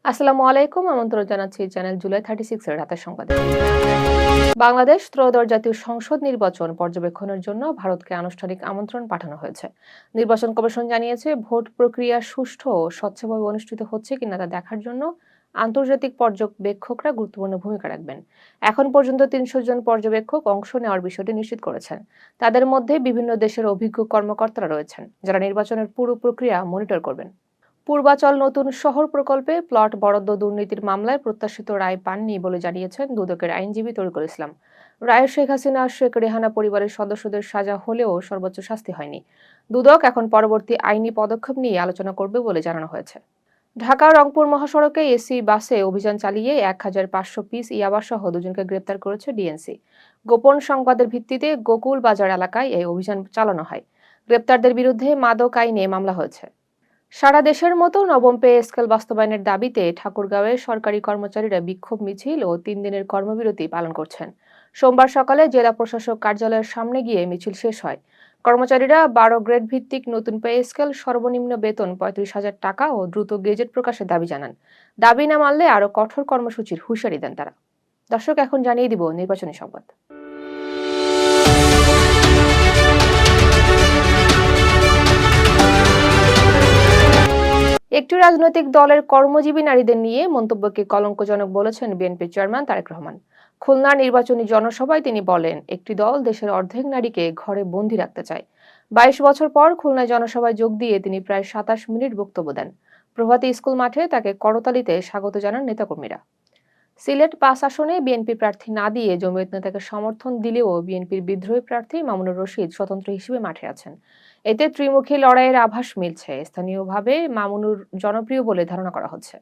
আসসালামু আলাইকুম। আমন্ত্রণ জানাচ্ছি চ্যানেল জুলাই 36 এর রাতের সংবাদে। বাংলাদেশ ত্রয়োদশ জাতীয় সংসদ নির্বাচন পর্যবেক্ষণের জন্য ভারতকে আনুষ্ঠানিক আমন্ত্রণ পাঠানো হয়েছে। নির্বাচন কমিশন জানিয়েছে, ভোট প্রক্রিয়া সুষ্ঠু ও স্বচ্ছভাবে অনুষ্ঠিত হচ্ছে কিনা তা দেখার জন্য আন্তর্জাতিক পর্যবেক্ষকরা গুরুত্বপূর্ণ ভূমিকা রাখবেন। এখন পর্যন্ত 300 জন পর্যবেক্ষক অংশ নেওয়ার বিষয়টি নিশ্চিত করেছেন। তাদের মধ্যে বিভিন্ন দেশের অভিজ্ঞ কর্মকর্তারা রয়েছেন, যারা নির্বাচনের পুরো প্রক্রিয়া মনিটর করবেন। পূর্বাচল নতুন শহর প্রকল্পে প্লট বরাদ্দ দুর্নীতির মামলায় প্রত্যাশিত রায় পাননি বলে জানিয়েছেন দুদকের আইনজীবী তরিকুল ইসলাম। রায়ে শেখ হাসিনা, শেখ রেহানা পরিবারের সদস্যদের সাজা হলেও সর্বোচ্চ শাস্তি হয়নি। দুদক এখন পরবর্তী আইনি পদক্ষেপ নিয়ে আলোচনা করবে বলে জানানো হয়েছে। ঢাকা রংপুর মহাসড়কে এসি বাসে অভিযান চালিয়ে 1500 পিস ইয়াবাসহ দুজনকে গ্রেপ্তার করেছে ডিএনসি। গোপন সংবাদের ভিত্তিতে গোকুল বাজার এলাকায় এই অভিযান চালানো হয়। গ্রেপ্তারদের বিরুদ্ধে মাদক আইনে মামলা হয়েছে। সারা দেশের মতো নবম পে স্কেল বাস্তবায়নের দাবিতে ঠাকুরগাঁওয়ে সরকারি কর্মচারীরা বিক্ষোভ মিছিল ও 3 দিনের কর্মবিরতি পালন করছেন। সোমবার সকালে জেলা প্রশাসক কার্যালয়ের সামনে গিয়ে মিছিল শেষ হয়। কর্মচারীরা 12 গ্রেড ভিত্তিক নতুন পে স্কেল, সর্বনিম্ন বেতন 35,000 টাকা ও দ্রুত গেজেট প্রকাশের দাবি জানান। দাবি না মানলে আরো কঠোর কর্মসূচির হুঁশিয়ারি দেন তারা। দর্শক, এখন জানিয়ে দিব নির্বাচনী সংবাদ। একটি রাজনৈতিক দলের কর্মজীবী নারীদের নিয়ে মন্তব্যকে কলঙ্কজনক বলেছেন বিএনপির চেয়ারম্যান তারেক রহমান। খুলনার নির্বাচনী জনসভায় তিনি বলেন, একটি দল দেশের অর্ধেক নারীকে ঘরে বন্দী রাখতে চায়। 22 বছর পর খুলনায় জনসভায় যোগ দিয়ে তিনি প্রায় 27 মিনিট বক্তব্য দেন। প্রভাতী স্কুল মাঠে তাকে করতালিতে স্বাগত জানান নেতাকর্মীরা। সিলেট 5 আসনে বিএনপি প্রার্থী না দিয়ে জমিয়ত নেতাকে সমর্থন দিলেও বিএনপির বিদ্রোহী প্রার্থী মামুনুর রশিদ স্বতন্ত্র হিসেবে মাঠে আছেন। এতে ত্রিমুখী লড়াইয়ের আভাস মিলছে। স্থানীয়ভাবে মামুনুর জনপ্রিয় বলে ধারণা করা হচ্ছে।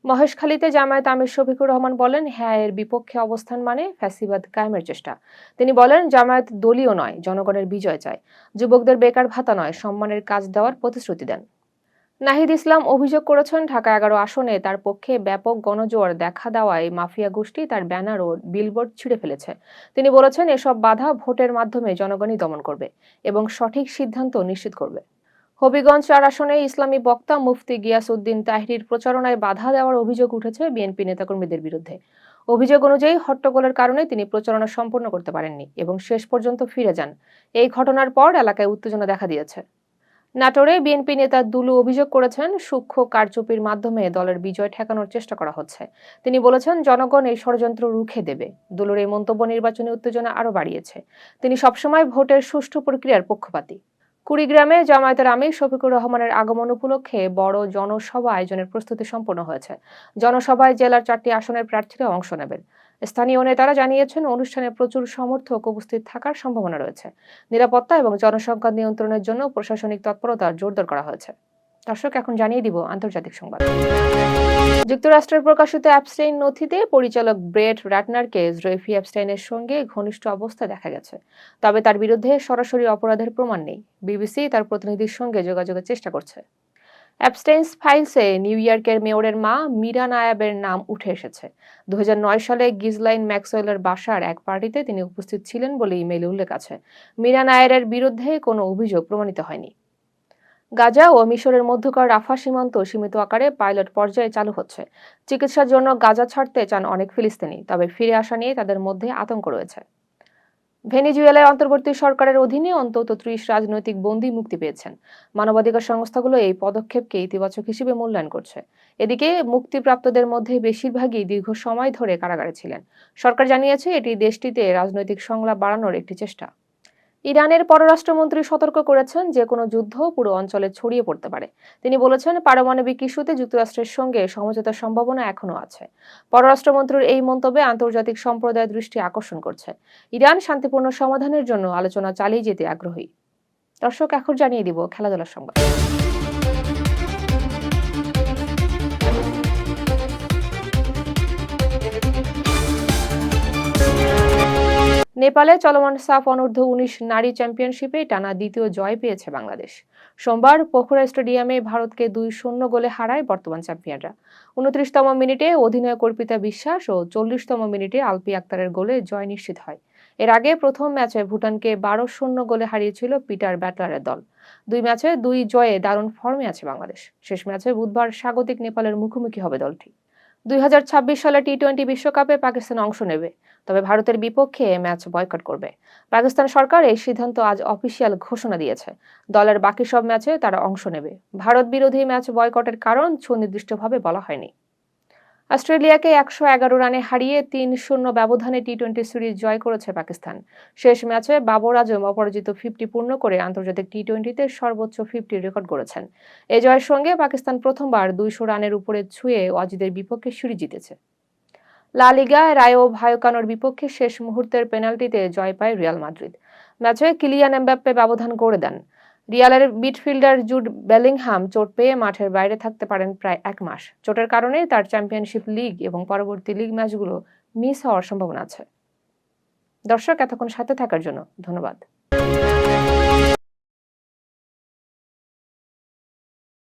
মহেশখালীতে জামায়াত আমির শফিকুর রহমান বলেন, হ্যাঁ, এর বিপক্ষে অবস্থান মানে ফ্যাসিবাদ কায়েমের চেষ্টা। তিনি বলেন, জামায়াত দলীয় নয়, জনগণের বিজয় চায়। যুবকদের বেকার ভাতা নয়, সম্মানের কাজ দেওয়ার প্রতিশ্রুতি দেন। নাহিদ ইসলাম অভিযোগ করেছেন, ঢাকা 11 আসনে তার পক্ষে ব্যাপক গণজোয়ার দেখা দেওয়ায় মাফিয়া গোষ্ঠী তার ব্যানার ও বিলবোর্ড ছিঁড়ে ফেলেছে। তিনি বলেছেন, এসব বাধা ভোটের মাধ্যমে জনগণই দমন করবে এবং সঠিক সিদ্ধান্ত নিশ্চিত করবে। হবিগঞ্জ 4 আসনে ইসলামী বক্তা মুফতি গিয়াসউদ্দিন তাহরির প্রচারণায় বাধা দেওয়ার অভিযোগ উঠেছে বিএনপি নেতাকর্মীদের বিরুদ্ধে। অভিযোগ অনুযায়ী হট্টগোলের কারণে তিনি প্রচারণা সম্পন্ন করতে পারেননি এবং শেষ পর্যন্ত ফিরে যান। এই ঘটনার পর এলাকায় উত্তেজনা দেখা দিয়েছে। নাটোরে বিএনপি নেতা দুলু অভিযোগ করেছেন, সূক্ষ্ম কারচুপির মাধ্যমে দলের বিজয় ঠেকানোর চেষ্টা করা হচ্ছে। তিনি বলেছেন, জনগণ এই ষড়যন্ত্র রুখে দেবে। দুলুর এই মন্তব্য নির্বাচনী উত্তেজনা আরো বাড়িয়েছে। তিনি সবসময় ভোটের সুষ্ঠু প্রক্রিয়ার পক্ষপাতী। কুড়িগ্রামে জামায়াতের আমির শফিকুর রহমানের আগমন উপলক্ষে বড় জনসভা আয়োজনের প্রস্তুতি সম্পন্ন হয়েছে। জনসভায় জেলার 4টি আসনের প্রার্থীরা অংশ নেবেন। স্থানীয় নেতারা জানিয়েছেন, অনুষ্ঠানে প্রচুর সমর্থক উপস্থিত থাকার সম্ভাবনা রয়েছে। নিরাপত্তা এবং জনসংখ্যা নিয়ন্ত্রণের জন্য প্রশাসনিক তৎপরতা জোরদার করা হয়েছে। দর্শক, এখন জানিয়ে দিব আন্তর্জাতিক সংবাদ। যুক্তরাষ্ট্রের প্রকাশিত অ্যাপস্টাইন নথিতে পরিচালক ব্রেট র্যাটনারকে জেফ্রি অ্যাপস্টাইনের সঙ্গে ঘনিষ্ঠ অবস্থায় দেখা গেছে। তবে তার বিরুদ্ধে সরাসরি অপরাধের প্রমাণ নেই। বিবিসি তার প্রতিনিধির সঙ্গে যোগাযোগের চেষ্টা করছে। অ্যাপস্টাইনস ফাইলসে নিউ ইয়র্কের মেয়রের মা মিরা নায়াবের নাম উঠে এসেছে। 2009 সালে গিজলাইন ম্যাক্সওয়েলের বাসার এক পার্টিতে তিনি উপস্থিত ছিলেন বলে ইমেইলে উল্লেখ আছে। মিরা নায়ারের বিরুদ্ধে কোনো অভিযোগ প্রমাণিত হয়নি। গাজা ও মিশরের মধ্যকার রাফা সীমান্ত সীমিত আকারে পাইলট পর্যায়ে চালু হচ্ছে। চিকিৎসার জন্য গাজা ছাড়তে চান অনেক ফিলিস্তিনি, তবে ফিরে আসা নিয়ে তাদের মধ্যে আতঙ্ক রয়েছে। ভেনেজুয়েলায় অন্তর্বর্তী সরকারের অধীনে অন্তত 30 রাজনৈতিক বন্দী মুক্তি পেয়েছেন। মানবাধিকার সংস্থাগুলো এই পদক্ষেপকে ইতিবাচক হিসেবে মূল্যায়ন করছে। এদিকে মুক্তিপ্রাপ্তদের মধ্যে বেশিরভাগই দীর্ঘ সময় ধরে কারাগারে ছিলেন। সরকার জানিয়েছে, এটি দেশটিতে রাজনৈতিক সংলাপ বাড়ানোর একটি চেষ্টা। ইরানের পররাষ্ট্রমন্ত্রী সতর্ক করেছেন, যে কোনো যুদ্ধ পুরো অঞ্চলে ছড়িয়ে পড়তে পারে। তিনি বলেছেন, পারমাণবিক ইস্যুতে যুক্তরাষ্ট্রের সঙ্গে সমঝোতার সম্ভাবনা এখনো আছে। পররাষ্ট্রমন্ত্রীর এই মন্তব্যে আন্তর্জাতিক সম্প্রদায়ের দৃষ্টি আকর্ষণ করছে। ইরান শান্তিপূর্ণ সমাধানের জন্য আলোচনা চালিয়ে যেতে আগ্রহী। দর্শক, এখন জানিয়ে দিব খেলাধুলার সংবাদ। নেপালে চলমান সাফ অনূর্ধ্ব 19 নারী চ্যাম্পিয়নশিপে টানা দ্বিতীয় জয় পেয়েছে বাংলাদেশ। সোমবার পোখরা স্টেডিয়ামে ভারতকে 2-0 গোলে হারায় বর্তমান চ্যাম্পিয়নরা। 29তম মিনিটে অধিনায়ক অর্পিতা বিশ্বাস ও 40তম মিনিটে আলপি আক্তারের গোলে জয় নিশ্চিত হয়। এর আগে প্রথম ম্যাচে ভুটানকে 12-0 গোলে হারিয়েছিল পিটার ব্যাটলারের দল। 2 ম্যাচে 2 জয়ে দারুণ ফর্মে আছে বাংলাদেশ। শেষ ম্যাচে বুধবার স্বাগতিক নেপালের মুখোমুখি হবে দলটি। 2026 সালে টি-20 বিশ্বকাপে পাকিস্তান অংশ নেবে, তবে ভারতের বিপক্ষে ম্যাচ বয়কট করবে। পাকিস্তান সরকার এই সিদ্ধান্ত আজ অফিসিয়াল ঘোষণা দিয়েছে। দলের বাকি সব ম্যাচে তারা অংশ নেবে। ভারত বিরোধী ম্যাচ বয়কটের কারণ সুনির্দিষ্টভাবে বলা হয়নি। অস্ট্রেলিয়াকে 111 রানে হারিয়ে 3-0 ব্যবধানে টি-20 সিরিজ জয় করেছে পাকিস্তান। শেষ ম্যাচে বাবর আজম অপরাজিত 50 পূর্ণ করে আন্তর্জাতিক টি-20তে সর্বোচ্চ 50 রেকর্ড করেছেন। এ জয়ের সঙ্গে পাকিস্তান প্রথমবার 200 রানের উপরে ছুঁয়ে অজিদের বিপক্ষে সিরিজ জিতেছে। লা লিগায় রায়ো ভায়োকানোর বিপক্ষে শেষ মুহূর্তের পেনাল্টিতে জয় পায় রিয়াল মাদ্রিদ। ম্যাচে কিলিয়ান এমবাপ্পে ব্যবধান গড়ে দেন। রিয়ালের মিডফিল্ডার জুড বেলিংহাম চোট পেয়ে মাঠের বাইরে থাকতে পারেন প্রায় 1 মাস। চোটের কারণে তার চ্যাম্পিয়নশিপ লিগ এবং পরবর্তী লিগ ম্যাচগুলো মিস হওয়ার সম্ভাবনা আছে। দর্শক, এতক্ষণ সাথে থাকার জন্য ধন্যবাদ।